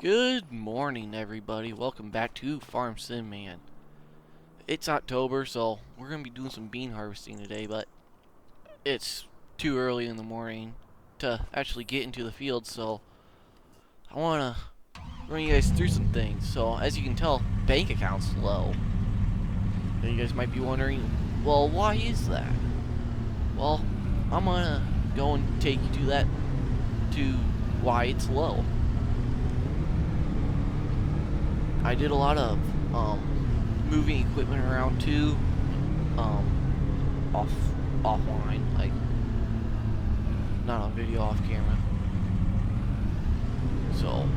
Good morning, everybody. Welcome back to Farm Sim Man. It's October, so we're going to be doing some bean harvesting today, but it's too early in the morning to actually get into the field, so I want to run you guys through some things. So, as you can tell, bank account's low. And you guys might be wondering, well, why is that? Well, I'm going to go and take you to that, to why it's low. I did a lot of moving equipment around too, off offline, like not on video, off camera. So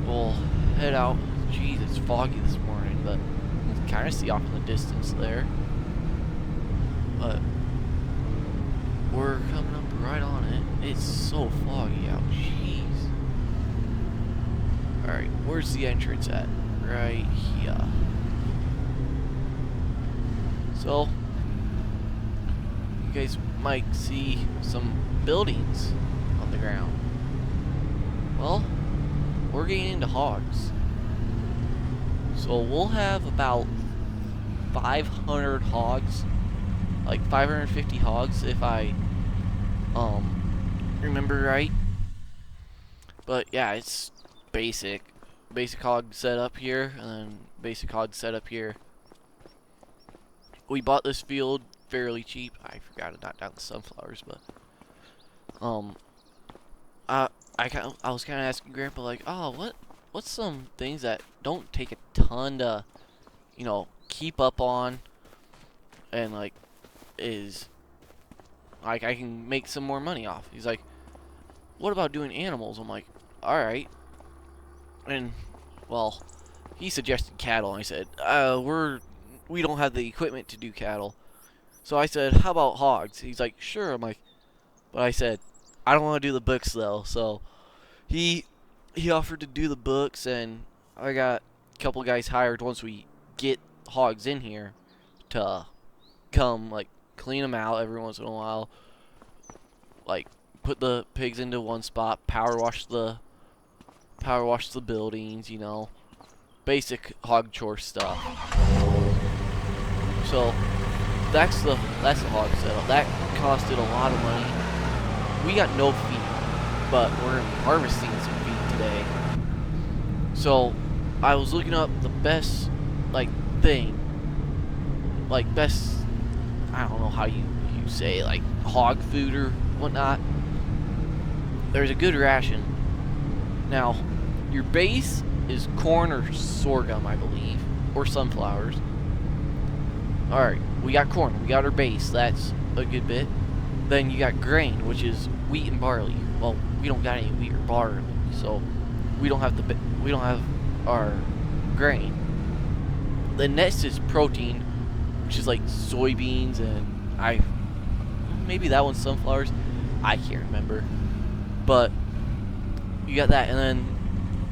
we'll head out. Jeez, it's foggy this morning, but you can kind of see off in the distance there. But we're coming up right on it. It's so foggy out. Jeez. Alright, where's the entrance at? Right here. So, you guys might see some buildings on the ground. Well, we're getting into hogs. So we'll have about 500 hogs, like 550 hogs if I remember right. But yeah, it's basic hog setup here, and then basic hog setup here. We bought this field fairly cheap. I forgot to knock down the sunflowers, but I was kind of asking Grandpa, like, oh, what's some things that don't take a ton to, keep up on, and like is like I can make some more money off. He's like, what about doing animals? I'm like, all right. And well, he suggested cattle, and I said, we don't have the equipment to do cattle. So I said, how about hogs? He's like, sure. I'm like, but I said, I don't want to do the books though. So he offered to do the books, and I got a couple guys hired once we get hogs in here to come like clean them out every once in a while, like put the pigs into one spot, power wash the buildings, basic hog chore stuff. So that's the hog setup. That costed a lot of money. We got no feed, but we're harvesting some feed today. So I was looking up the best best, I don't know how you say, like hog food or whatnot. There's a good ration. Now, your base is corn or sorghum, I believe, or sunflowers. Alright, we got corn. We got our base. That's a good bit. Then you got grain, which is wheat and barley. Well, we don't got any wheat or barley, so we don't have our grain. The next is protein, which is like soybeans, and maybe that one's sunflowers. I can't remember. But you got that, and then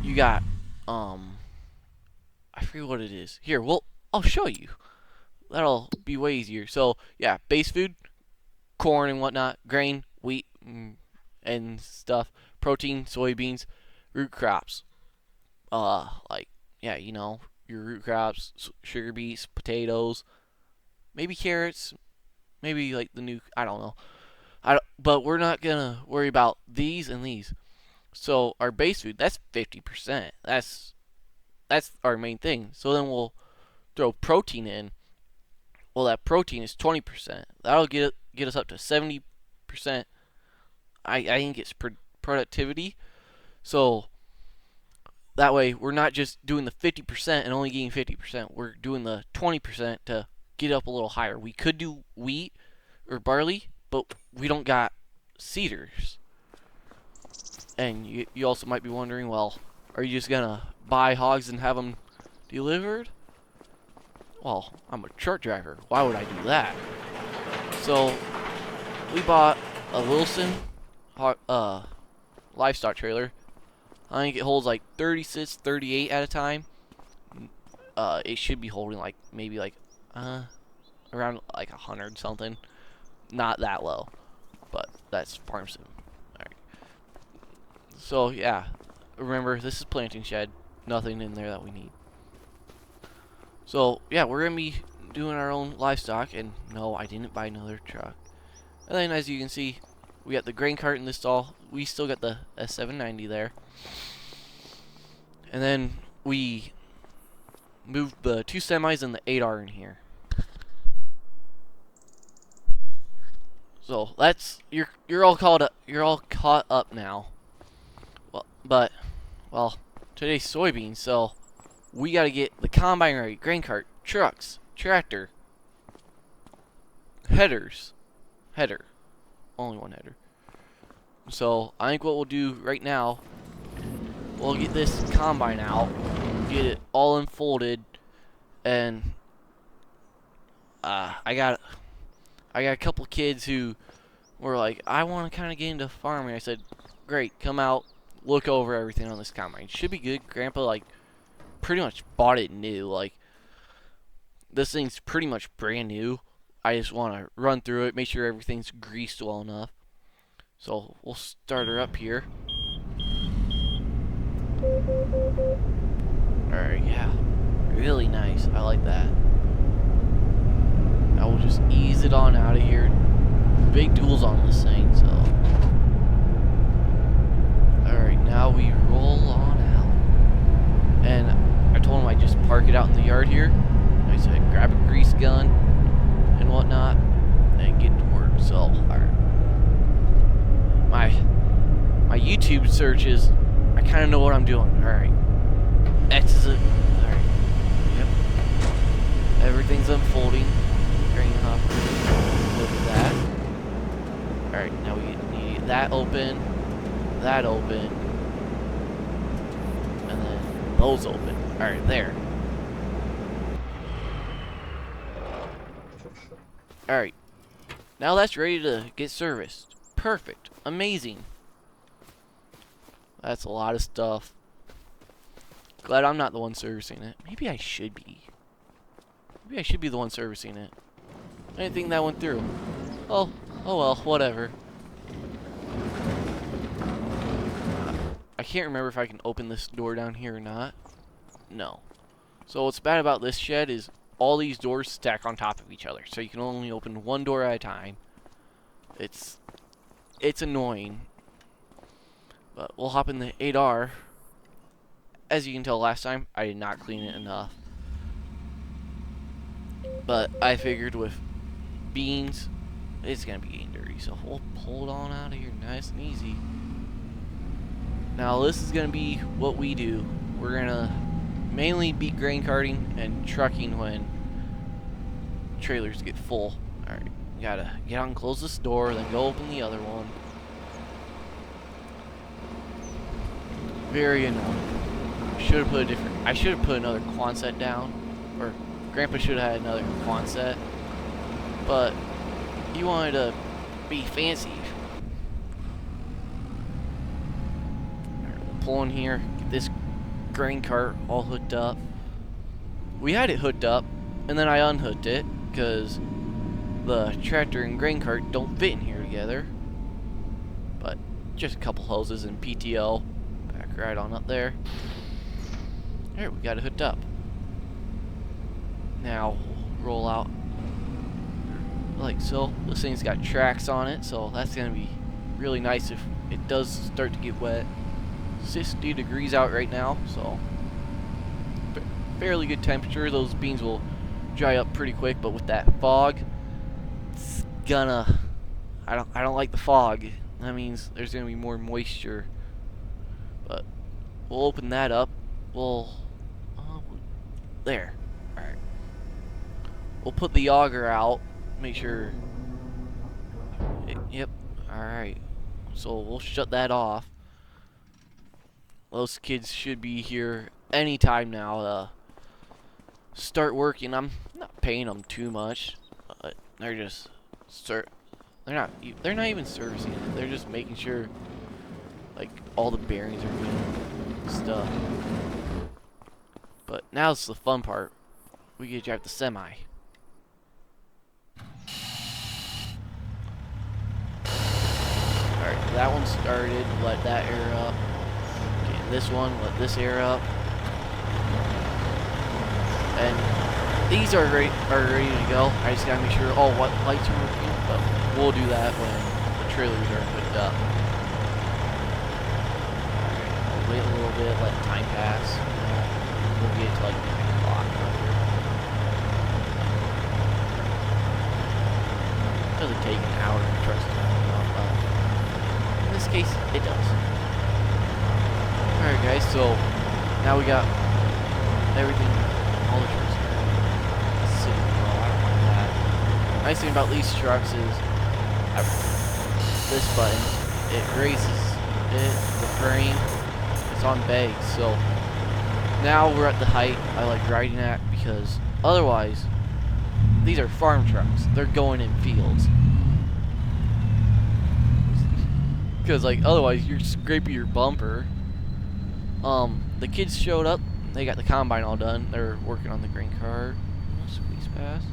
you got I forget what it is. Here, well, I'll show you. That'll be way easier. So yeah, base food, corn and whatnot, grain, wheat, and stuff, protein, soybeans, root crops. Like yeah, your root crops, sugar beets, potatoes, maybe carrots, maybe like the new, I don't know. But we're not gonna worry about these and these. So our base food, that's 50%. That's our main thing. So then we'll throw protein in. Well, that protein is 20%. That'll get us up to 70%. I think it's productivity. So that way we're not just doing the 50% and only getting 50%. We're doing the 20% to get up a little higher. We could do wheat or barley, but we don't got seeders. And you also might be wondering, well, are you just gonna buy hogs and have them delivered? Well, I'm a truck driver. Why would I do that? So we bought a Wilson livestock trailer. I think it holds like 36, 38 at a time. It should be holding like maybe like around like 100 something. Not that low, but that's farm sim. All right. So yeah, remember this is planting shed. Nothing in there that we need. So yeah, we're gonna be doing our own livestock, and no, I didn't buy another truck. And then as you can see, we got the grain cart in this stall. We still got the S790 there. And then we moved the 2 semis and the 8R in here. So that's you're all caught up. You're all caught up now. Well, today's soybeans, so we gotta get the combine ready, grain cart, trucks, tractor, header, only one header. So I think what we'll do right now, we'll get this combine out, get it all unfolded, and I got a couple kids who were like, I want to kind of get into farming. I said, great, come out, look over everything on this combine. Should be good. Grandpa like pretty much bought it new. Like this thing's pretty much brand new. I just want to run through it, make sure everything's greased well enough. So we'll start her up here. Alright, yeah. Really nice. I like that. Now we'll just ease it on out of here. Big tools on this thing, so. Alright, now we roll on out. And I told him I'd just park it out in the yard here. I said grab a grease gun and whatnot and get to work. So, alright. My YouTube search is, I kind of know what I'm doing. Alright. X's it. Alright. Yep. Everything's unfolding. Grain hopper. Look at that. Alright, now we need that open, and then those open. Alright, there. Alright. Now that's ready to get serviced. Perfect. Amazing. That's a lot of stuff. Glad I'm not the one servicing it. Maybe I should be. Maybe I should be the one servicing it. I didn't think that went through. Oh well, whatever. I can't remember if I can open this door down here or not. No. So what's bad about this shed is all these doors stack on top of each other. So you can only open one door at a time. It's annoying. But we'll hop in the 8R. As you can tell last time, I did not clean it enough. But I figured with beans, it's going to be getting dirty. So we'll pull it on out of here nice and easy. Now this is going to be what we do. We're going to mainly be grain carting and trucking when trailers get full. Alright, gotta get out and close this door, then go open the other one. Very annoying. I should have put another Quonset down, or Grandpa should have had another Quonset, but he wanted to be fancy. We'll pull in here, get this grain cart all hooked up. We had it hooked up, and then I unhooked it because the tractor and grain cart don't fit in here together. But just a couple hoses and PTO. Back right on up there. There, we got it hooked up. Now, roll out like so. This thing's got tracks on it, so that's going to be really nice if it does start to get wet. 60 degrees out right now, so fairly good temperature. Those beans will dry up pretty quick, but with that fog, it's gonna... I don't like the fog. That means there's going to be more moisture. But we'll open that up. There. Alright. We'll put the auger out. Make sure... Yep. Alright. So we'll shut that off. Those kids should be here anytime now to start working. I'm not paying them too much. But they're just... They're not even servicing it. They're just making sure like all the bearings are good and stuff. But now's the fun part. We get to drive the semi. Alright, that one started. Let that air up. this one, let this air up. And these are ready to go. I just gotta make sure all what lights are working, but we'll do that when the trailers are hooked up. Alright, wait a little bit, let time pass. We'll get to like 9 o'clock. It doesn't take an hour to trust it. In this case, it does. Alright guys, so now we got everything, all the trucks sitting. Oh, I don't want that. Nice thing about these trucks is this button, it raises the frame, it's on bags, so now we're at the height I like riding at, because otherwise these are farm trucks, they're going in fields. Because like otherwise you're scraping your bumper. The kids showed up, they got the combine all done, they're working on the green card. Squeeze pass.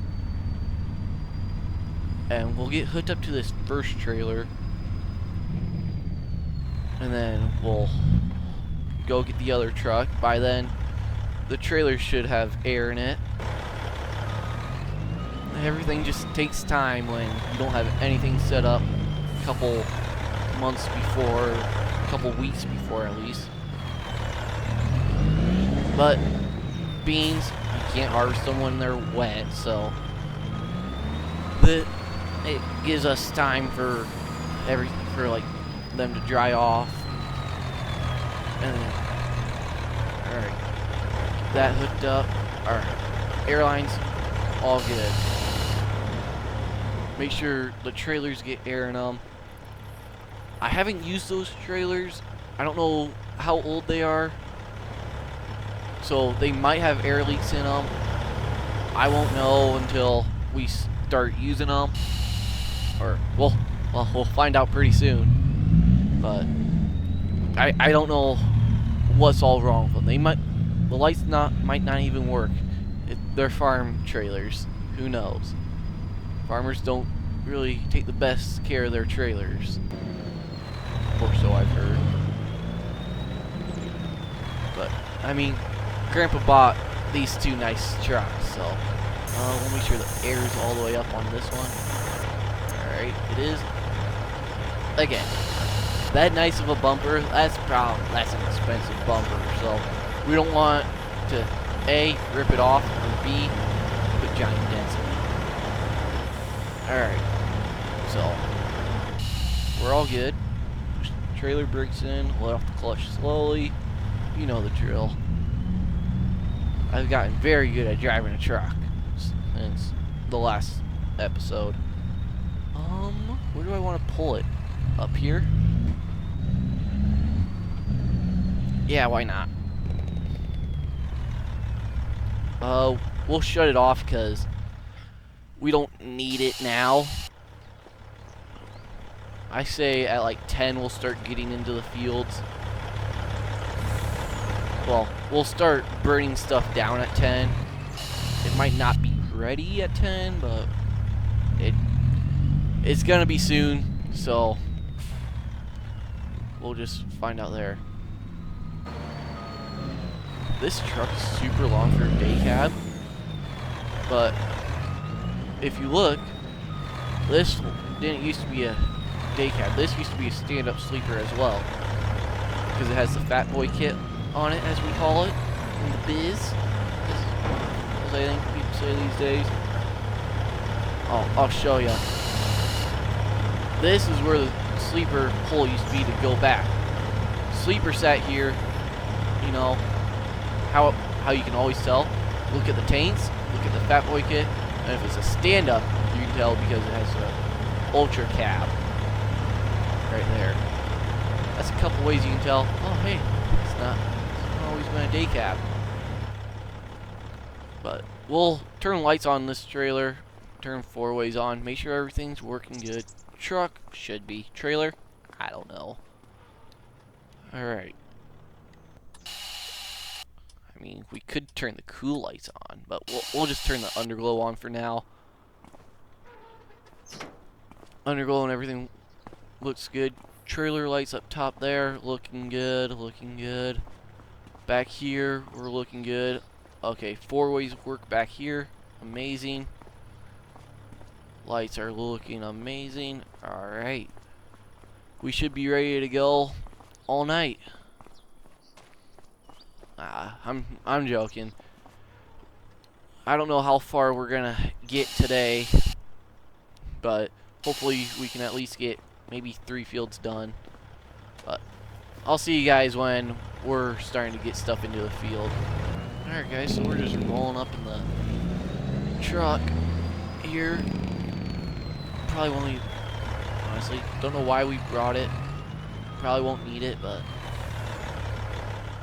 And we'll get hooked up to this first trailer, and then we'll go get the other truck. By then the trailer should have air in it. Everything just takes time when you don't have anything set up a couple months before, a couple weeks before at least. But beans, you can't harvest them when they're wet, so it gives us time for like them to dry off. And then, alright, that hooked up. Our airlines all good. Make sure the trailers get air in them. I haven't used those trailers. I don't know how old they are, so they might have air leaks in them. I won't know until we start using them, or well, we'll find out pretty soon. But I don't know what's all wrong with them. The lights might not even work. They're farm trailers. Who knows? Farmers don't really take the best care of their trailers, or so I've heard. But I mean, Grandpa bought these two nice trucks, so we'll make sure the air is all the way up on this one. Alright, it is. Again, that nice of a bumper, that's an expensive bumper, so we don't want to A, rip it off, or B, put giant dents in it. Alright, so we're all good. Push the trailer brakes in, let off the clutch slowly. You know the drill. I've gotten very good at driving a truck since the last episode. Where do I want to pull it? Up here? Yeah, why not? We'll shut it off because we don't need it now. I say at like 10 we'll start getting into the fields. Well, we'll start burning stuff down at 10. It might not be ready at 10, but it's gonna be soon, so we'll just find out there. This truck is super long for a day cab, but if you look, this didn't used to be a day cab. This used to be a stand-up sleeper as well, because it has the Fat Boy kit on it, as we call it in the biz, as I think people say these days. I'll show you. This is where the sleeper hole used to be to go back. Sleeper sat here, you know, how you can always tell. Look at the taints, look at the Fat Boy kit, and if it's a stand-up, you can tell because it has an ultra cab right there. That's a couple ways you can tell. Oh, hey, it's not always been a day cab. But we'll turn lights on this trailer, turn 4-ways on, make sure everything's working good. Truck should be. Trailer, I don't know. Alright. I mean, we could turn the cool lights on, but we'll just turn the underglow on for now. Underglow and everything looks good. trailer lights up top there, looking good, looking good. Back here, we're looking good. Okay, 4-ways work back here, amazing. Lights are looking amazing. Alright. We should be ready to go all night. I'm joking. I don't know how far we're gonna get today, but hopefully we can at least get maybe 3 fields done. But I'll see you guys when we're starting to get stuff into the field. Alright guys, so we're just rolling up in the truck here. Probably won't need, honestly, don't know why we brought it. Probably won't need it, but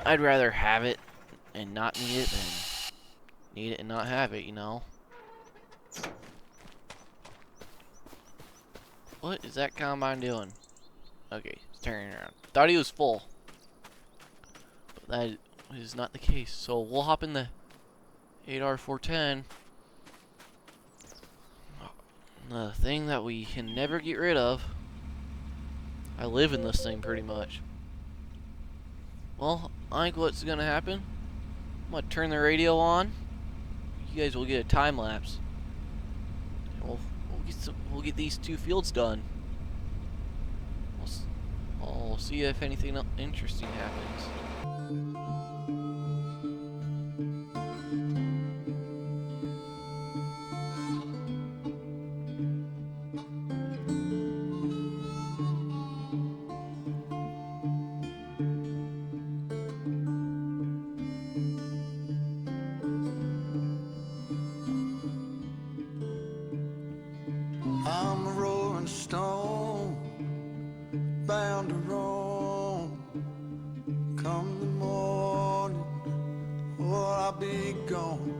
I'd rather have it and not need it than need it and not have it, you know? What is that combine doing? Okay, it's turning around. Thought he was full, but that is not the case. So we'll hop in the 8R410. The thing that we can never get rid of. I live in this thing pretty much. Well, I think what's gonna happen, I'm gonna turn the radio on. You guys will get a time lapse. And we'll get these 2 fields done. We'll see if anything interesting happens. I'm a rolling stone, bound to roam. Come the morning, or I'll be gone.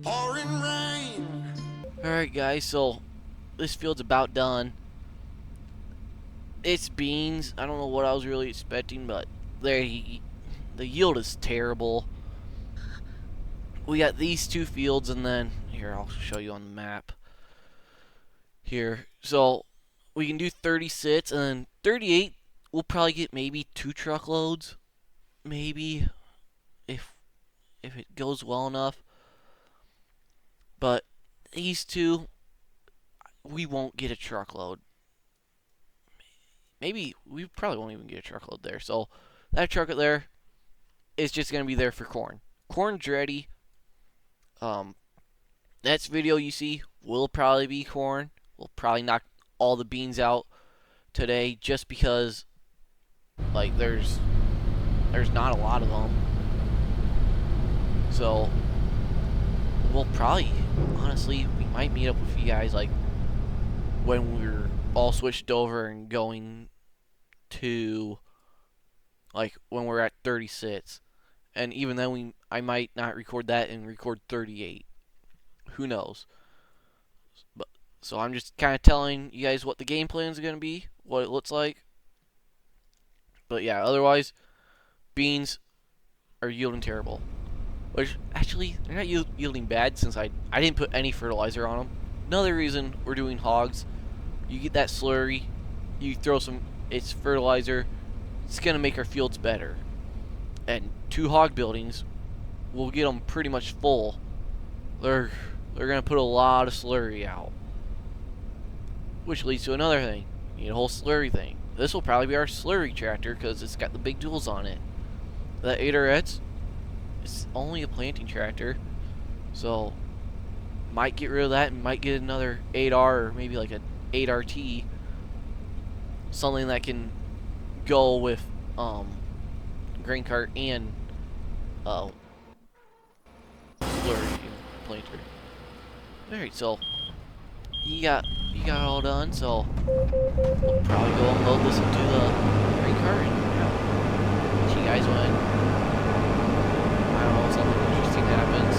Pouring rain. Alright guys, so this field's about done. It's beans. I don't know what I was really expecting, but the yield is terrible. We got these 2 fields, and then here I'll show you on the map. Here, so we can do 30 sits, and then 38. We'll probably get maybe 2 truckloads, maybe if it goes well enough. But these 2, we won't get a truckload. Maybe we probably won't even get a truckload there. So that truck there is just gonna be there for corn. Corn's ready. Next video you see will probably be corn. We'll probably knock all the beans out today just because like there's not a lot of them. So we'll probably, honestly, we might meet up with you guys like when we're all switched over and going to like when we're at 30 sits, and even then I might not record that and record 38. Who knows? But so I'm just kind of telling you guys what the game plan is going to be, what it looks like. But yeah, otherwise, beans are yielding terrible. Which actually they're not yielding bad since I didn't put any fertilizer on them. Another reason we're doing hogs. You get that slurry, you throw it's fertilizer, it's going to make our fields better. And 2 hog buildings, we'll get them pretty much full. They're going to put a lot of slurry out. Which leads to another thing. You need a whole slurry thing. This will probably be our slurry tractor because it's got the big tools on it. That 8RX, it's only a planting tractor. So, might get rid of that and might get another 8R or maybe like a 8RT, something that can go with grain cart and slurry planter. Alright, so you got all done, so we'll probably go unload this into the grain cart and see you guys when I don't know, something interesting happens.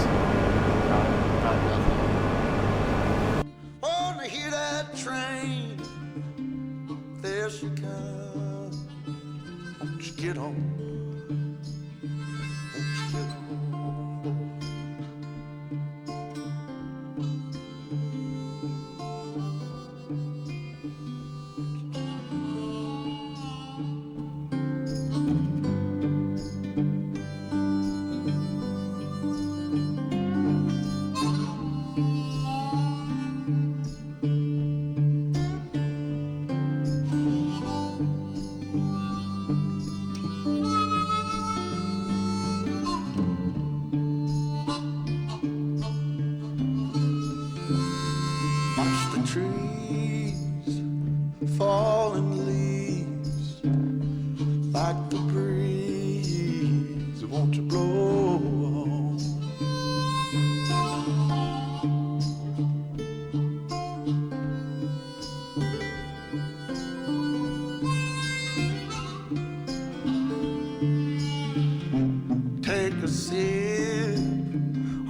Probably nothing. Oh, to hear that train, there she comes. Won't you get on?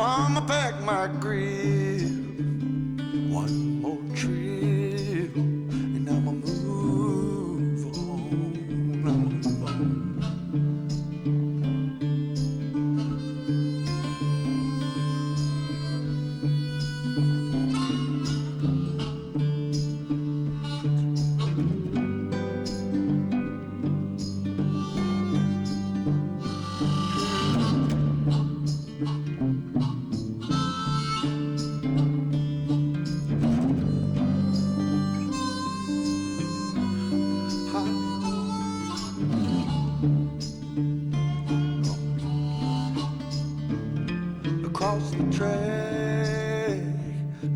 I'ma pack my grip. One more trip, and I'ma move on. I'ma move on. Across the track,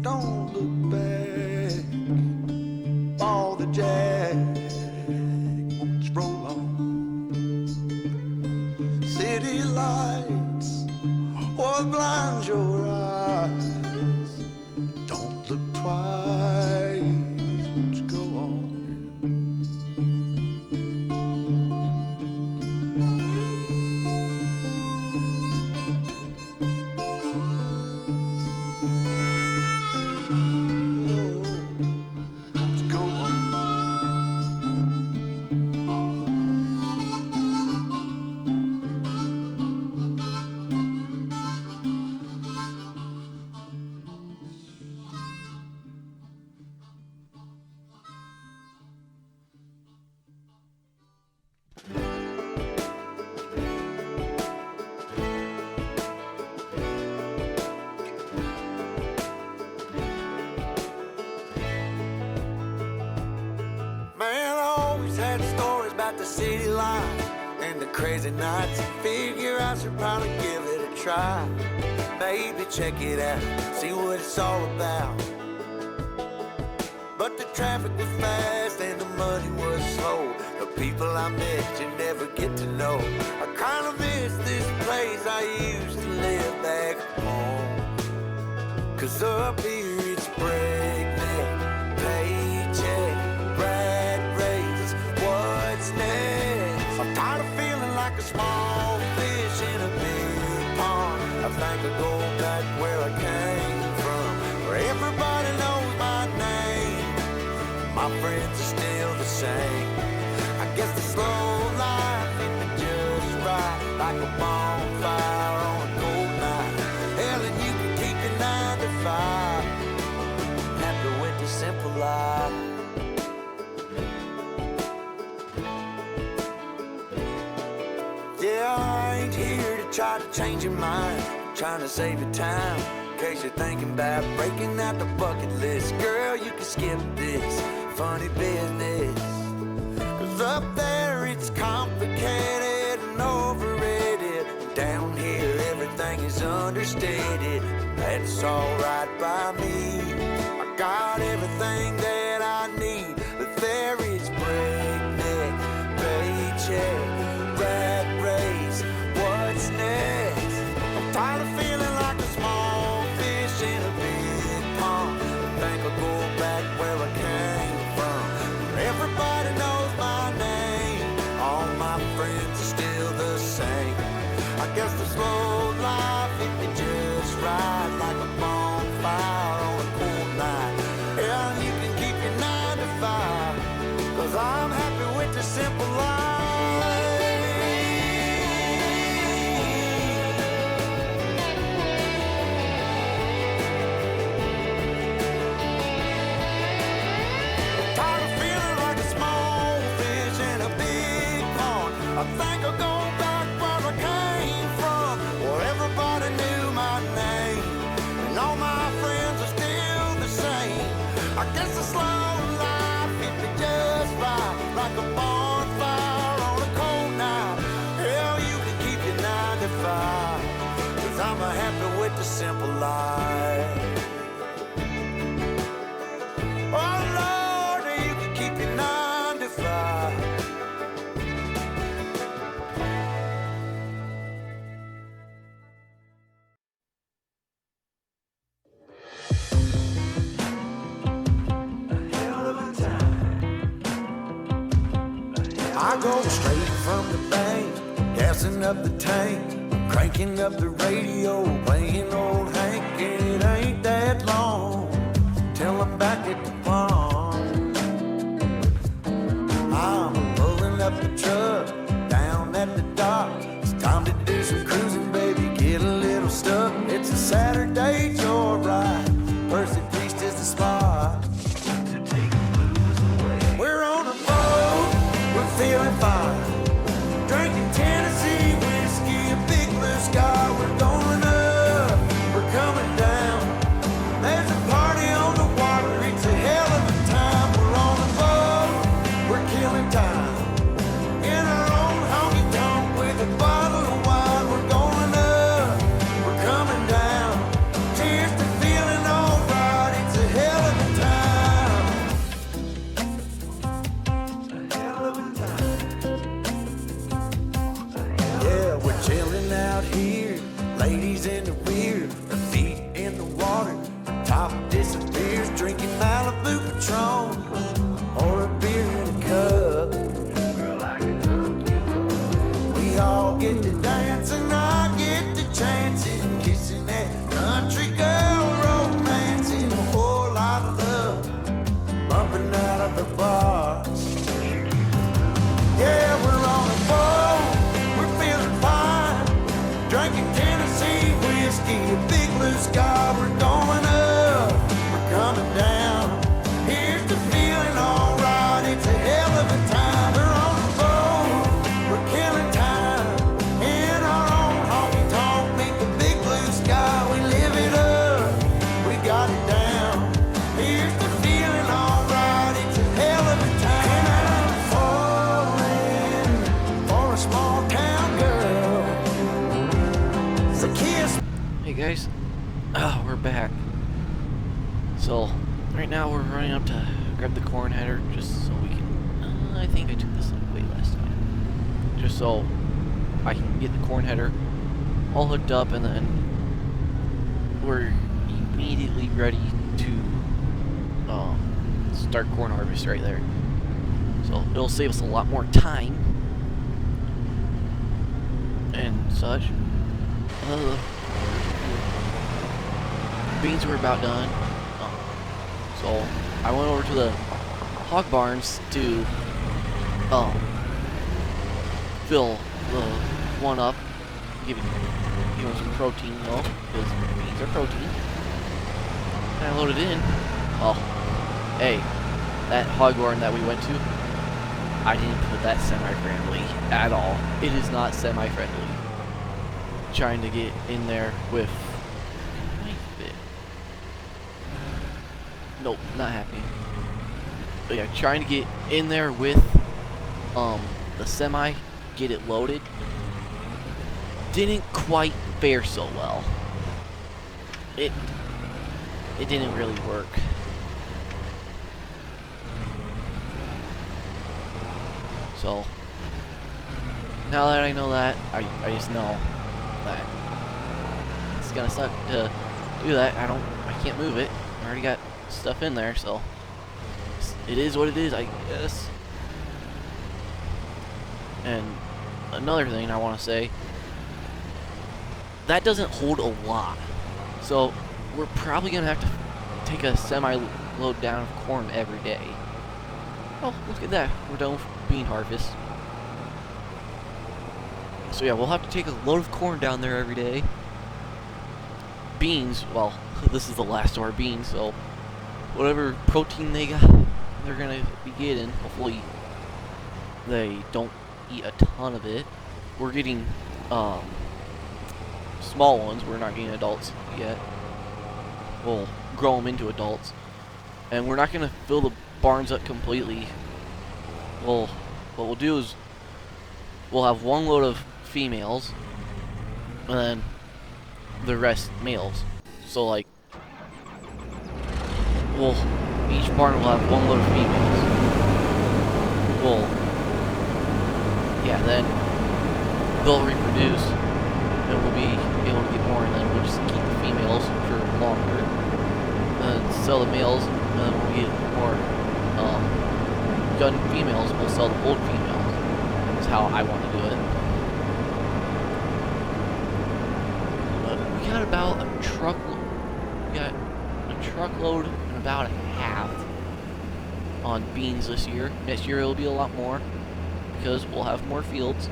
don't look back. All the jack won't roll on. City lights, what blinds your eyes? Don't look twice, won't go on. Go on. Man, I always had stories about the city life and the crazy nights. Figure I should probably give it a try. Maybe check it out, see what it's all about. But the traffic was fast and the money was slow. The people I met you never get to know. I kinda miss this place I used to live back home. 'Cause up here it's breakneck, paycheck, rat race, what's next? I'm tired of feeling like a small fish in a big pond. I think I'll go back where I came from, where everybody knows my name. My friends are still the same. I guess the slow life hit me just right, like a bonfire on a cold night. Hell, and you can keep your 9 to 5. Happy with the simple life. Yeah, I ain't here to try to change your mind, trying to save your time. In case you're thinking about breaking out the bucket list, girl, you can skip this funny business. 'Cause up there it's complicated and overrated. Down here everything is understated. That's alright by me. I got everything that I need, but there is breakneck, paycheck, rat race, what's next? I'm tired of feeling like a small fish in a big pond. I think I'll go back where I came from, where everybody knows my name. All my friends are still the same. I guess the slow life hit me just right, like a bonfire on a cool night. Yeah, you can keep your 9 to 5, 'cause I'm happy with the simple life. Tired of feeling like a small fish in a big pond. I think I'll go back where I came from, where everybody knew my name, and all my friends are still the same. I guess the slow life hit me just right, like a bonfire on a cold night. Hell, you can keep your 9 to 5, 'cause I'm happy with the simple life. Oh Lord, you can keep your 9 to 5. I go straight from the bank, gassing up the tank, Cranking up the radio, playing old Hank, it ain't that long till I'm back at the pond. I'm pulling up the truck down at the dock. It's time to do some cruising, baby, get a little stuck. It's a Saturday joyride, Percy Priest is the spot. To take the blues away. We're on a boat, we're feeling fine. Drinking Tennessee whiskey, a big blue sky. We're going up, we're coming down. There's a party on the water, it's a hell of a time. We're on a boat, we're killing time. In our own honky tonk with a bottle of wine. We're going up, we're coming down. Cheers to feeling alright, it's a hell of a time. A hell of a time. Yeah, we're chilling out here, ladies in the rear, our feet in the water, top disappears, drinking Malibu Patron or a beer in a cup. Girl, I can hook you up. We all get to dance and I get to chancing, kissing that country girl, romancing, a whole lot of love, bumping out of the bars. Yeah, we're on a boat, we're feeling fine. Drinking Tennessee whiskey, a big blue sky. We're going up, we're coming down. Here's the feeling alright, it's a hell of a time. We're on a boat, we're killing time. In our own honky tonk, meet the big blue sky. We live it up, we got it down. Here's the feeling alright, it's a hell of a time. And I'm falling for a small town girl. It's a kiss. Hey guys, we're back. So, right now we're running up to grab the corn header just so we can. I think I took this away last time. Just so I can get the corn header all hooked up, and then we're immediately ready to start corn harvest right there. So it'll save us a lot more time and such. Beans were about done. So I went over to the hog barns to fill the one up, give them some protein, because beans are protein. And I loaded in. Oh, hey, that hog barn that we went to, I didn't put that semi-friendly at all. It is not semi-friendly. Trying to get in there with. Nope, not happy. But yeah, trying to get in there with the semi, get it loaded, didn't quite fare so well. It didn't really work. So now that I know that, I just know that it's gonna suck to do that. I can't move it. I already got stuff in there, so it is what it is, I guess. And another thing I want to say, that doesn't hold a lot, so we're probably gonna have to take a semi-load down of corn every day. Oh, look at that, we're done with bean harvest. So yeah, we'll have to take a load of corn down there every day. Beans, well, this is the last of our beans, so whatever protein they're gonna be getting, hopefully they don't eat a ton of it. We're getting small ones, we're not getting adults yet. We'll grow them into adults, and we're not gonna fill the barns up completely. Well, what we'll do is we'll have one load of females and then the rest males. So like each barn will have one load of females. Then they'll reproduce, and we'll be able to get more, and then we'll just keep the females for longer, and sell the males, and then we'll get more young females. We'll sell the old females. That's how I want to do it. truckload. We got a truckload and about a half on beans this year. Next year it'll be a lot more because we'll have more fields.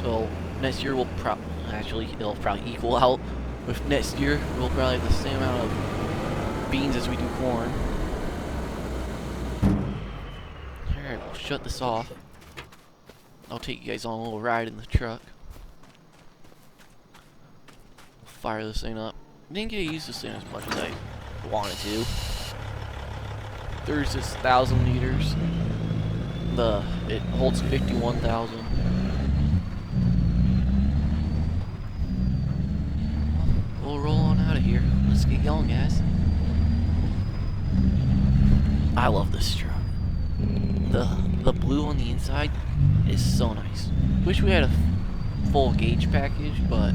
So next year it'll probably equal out. With next year we'll probably have the same amount of beans as we do corn. Alright, we'll shut this off. I'll take you guys on a little ride in the truck. Fire this thing up. Didn't get to use this thing as much as I wanted to. 36,000 liters. It holds 51,000. We'll roll on out of here. Let's get going, guys. I love this truck. The blue on the inside is so nice. Wish we had a full gauge package, but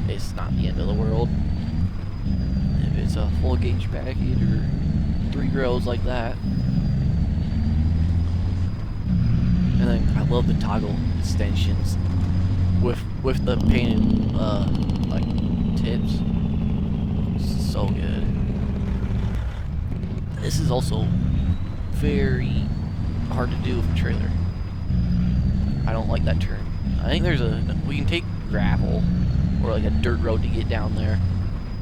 it's not the end of the world. If it's a full gauge package or 3 rows like that. And then I love the toggle extensions with the painted like tips. So good. This is also very hard to do with a trailer. I don't like that turn. I think we can take gravel or like a dirt road to get down there,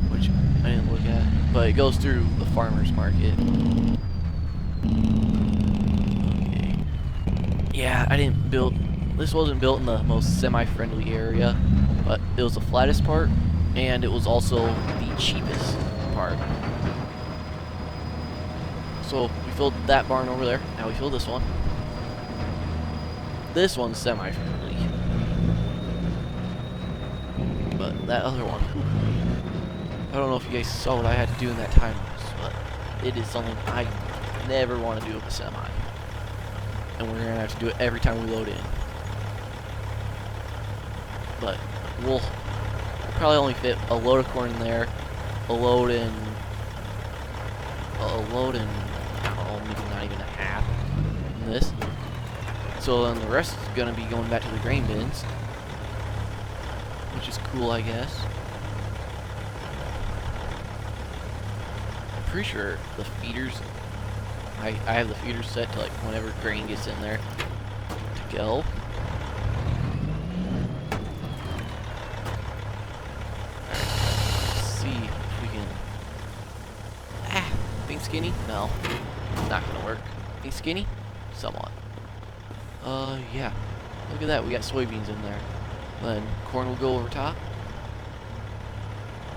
which I didn't look at, but it goes through the farmer's market. Okay. Yeah, this wasn't built in the most semi-friendly area, but it was the flattest part, and it was also the cheapest part. So we filled that barn over there. Now we fill this one. This one's semi-friendly, but that other one, I don't know if you guys saw what I had to do in that time lapse, but it is something I never want to do with a semi, and we're gonna have to do it every time we load in. But we'll probably only fit a load of corn in there, a load in, I don't know, maybe not even a half in this. So then the rest is gonna be going back to the grain bins, which is cool, I guess. I'm pretty sure the feeders, I have the feeders set to like whenever grain gets in there to go. Let's see if we can. Think skinny? No, not gonna work. Think skinny? Somewhat. Yeah. Look at that, we got soybeans in there. Then corn will go over top.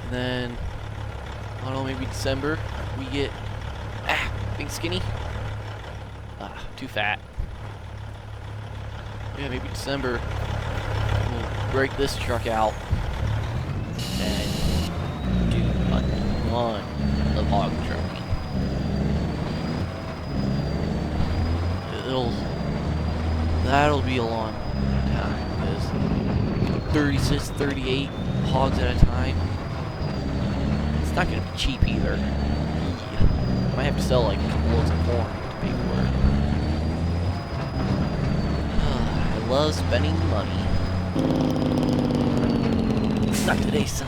And then, I don't know, maybe December, we get, think skinny? Too fat. Yeah, maybe December, we'll break this truck out and do a ton of hog trucking. That'll be a long time, because 36, 38 hogs at a time, it's not going to be cheap either. I might have to sell like a couple loads of corn to pay for it. I love spending money. Not today, son.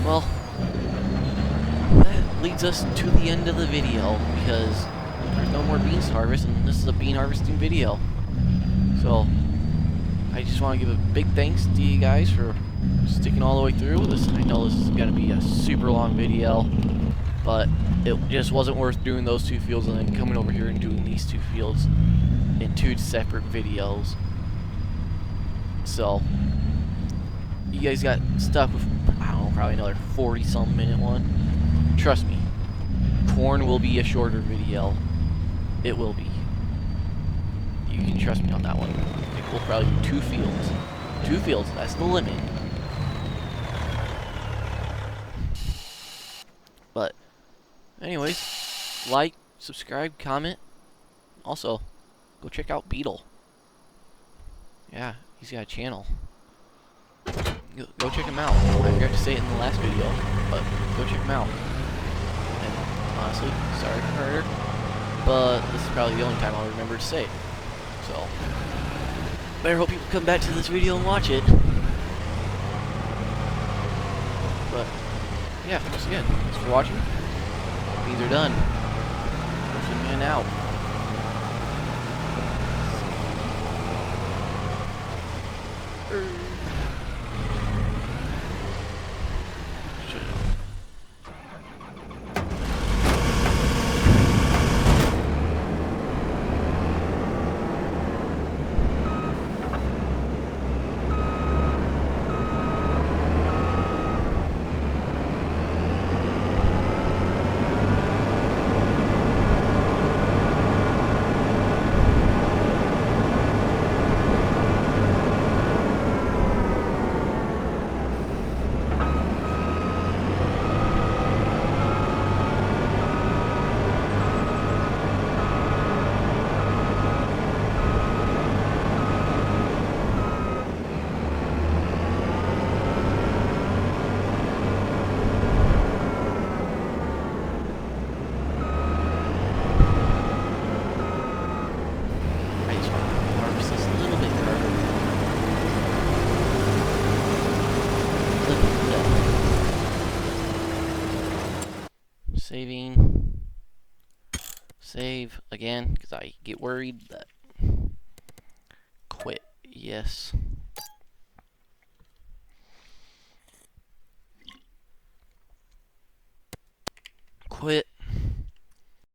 Well, that leads us to the end of the video, because there's no more beans to harvest, and this is a bean harvesting video. So, I just want to give a big thanks to you guys for sticking all the way through this. I know this is going to be a super long video, but it just wasn't worth doing those 2 fields and then coming over here and doing these 2 fields in 2 separate videos. So, you guys got stuck with, I don't know, probably another 40-some minute one. Trust me, corn will be a shorter video. It will be. You can trust me on that one. It will probably be 2 fields. 2 fields, that's the limit. But, anyways, like, subscribe, comment. Also, go check out Beetle. Yeah, he's got a channel. Go check him out. I forgot to say it in the last video, but go check him out. And honestly, sorry for her, but this is probably the only time I'll remember to say it. So, better hope people come back to this video and watch it. yeah, once again, thanks for watching. Beans are done. Pushing in out. I just want to harvest this a little bit further. Look at that. Saving. Save again, because I get worried that quit. Yes. Quit.